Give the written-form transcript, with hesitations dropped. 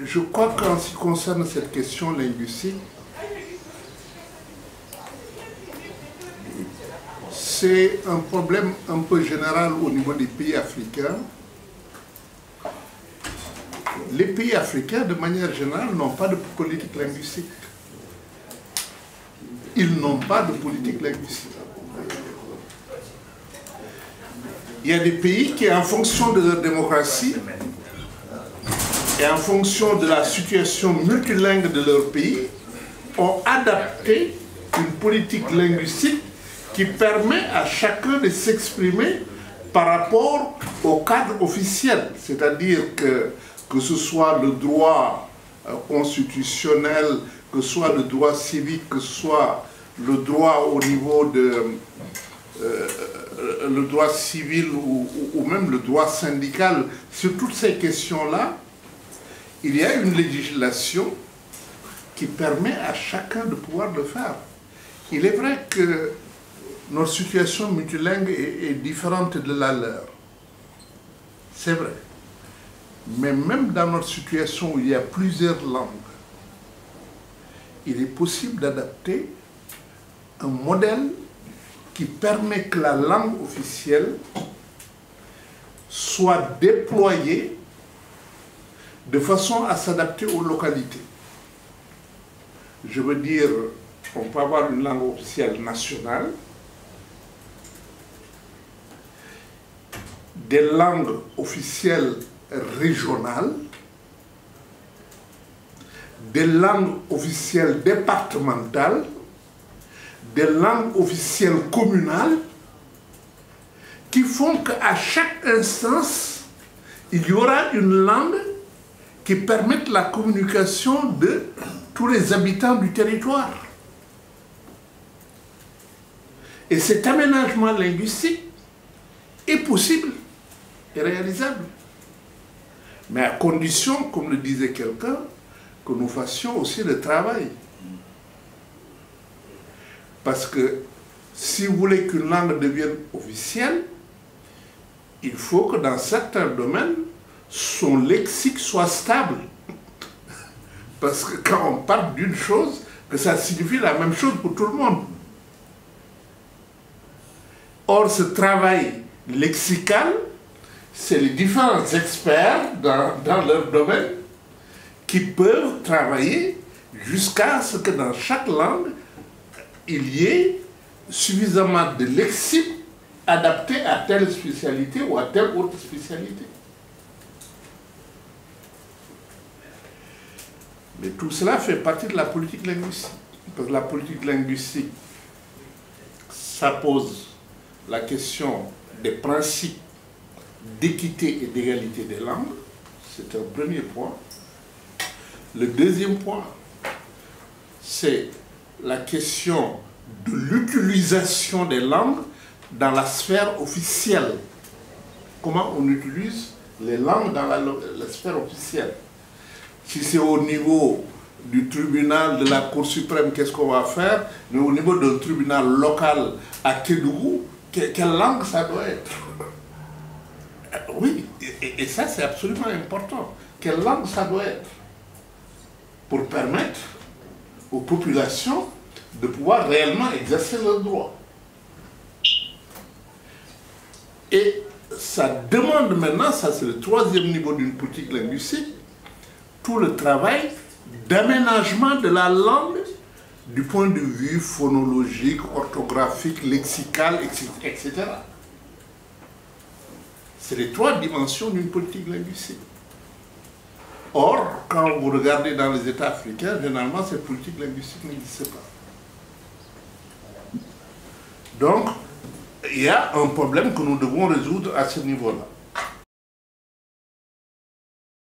Je crois qu'en ce qui concerne cette question linguistique, c'est un problème un peu général au niveau des pays africains. Les pays africains, de manière générale, n'ont pas de politique linguistique. Ils n'ont pas de politique linguistique. Il y a des pays qui, en fonction de leur démocratie et en fonction de la situation multilingue de leur pays, ont adapté une politique linguistique qui permet à chacun de s'exprimer par rapport au cadre officiel. C'est-à-dire que ce soit le droit constitutionnel, que ce soit le droit civique, que ce soit le droit au niveau de le droit civil ou même le droit syndical, sur toutes ces questions-là, il y a une législation qui permet à chacun de pouvoir le faire. Il est vrai que notre situation multilingue est différente de la leur. C'est vrai. Mais même dans notre situation où il y a plusieurs langues, il est possible d'adapter un modèle qui permet que la langue officielle soit déployée de façon à s'adapter aux localités. Je veux dire, on peut avoir une langue officielle nationale, des langues officielles régionales, des langues officielles départementales, des langues officielles communales, qui font qu'à chaque instance, il y aura une langue qui permette la communication de tous les habitants du territoire. Et cet aménagement linguistique est possible et réalisable. Mais à condition, comme le disait quelqu'un, que nous fassions aussi le travail. Parce que si vous voulez qu'une langue devienne officielle, il faut que dans certains domaines, son lexique soit stable. Parce que quand on parle d'une chose, que ça signifie la même chose pour tout le monde. Or, ce travail lexical, c'est les différents experts dans leur domaine qui peuvent travailler jusqu'à ce que dans chaque langue, il y ait suffisamment de lexique adapté à telle spécialité ou à telle autre spécialité. Mais tout cela fait partie de la politique linguistique. Parce que la politique linguistique, ça pose la question des principes d'équité et d'égalité des langues. C'est un premier point. Le deuxième point, c'est la question de l'utilisation des langues dans la sphère officielle. Comment on utilise les langues dans la sphère officielle. Si c'est au niveau du tribunal de la Cour suprême, qu'est-ce qu'on va faire? Mais au niveau d'un tribunal local à Kédougou, quelle langue ça doit être? Oui, et ça c'est absolument important. Quelle langue ça doit être? Pour permettre aux populations de pouvoir réellement exercer leurs droits. Et ça demande maintenant, ça c'est le troisième niveau d'une politique linguistique, tout le travail d'aménagement de la langue du point de vue phonologique, orthographique, lexical, etc. C'est les trois dimensions d'une politique linguistique. Or, quand vous regardez dans les États africains, généralement, cette politique linguistique n'existe pas. Donc, il y a un problème que nous devons résoudre à ce niveau-là.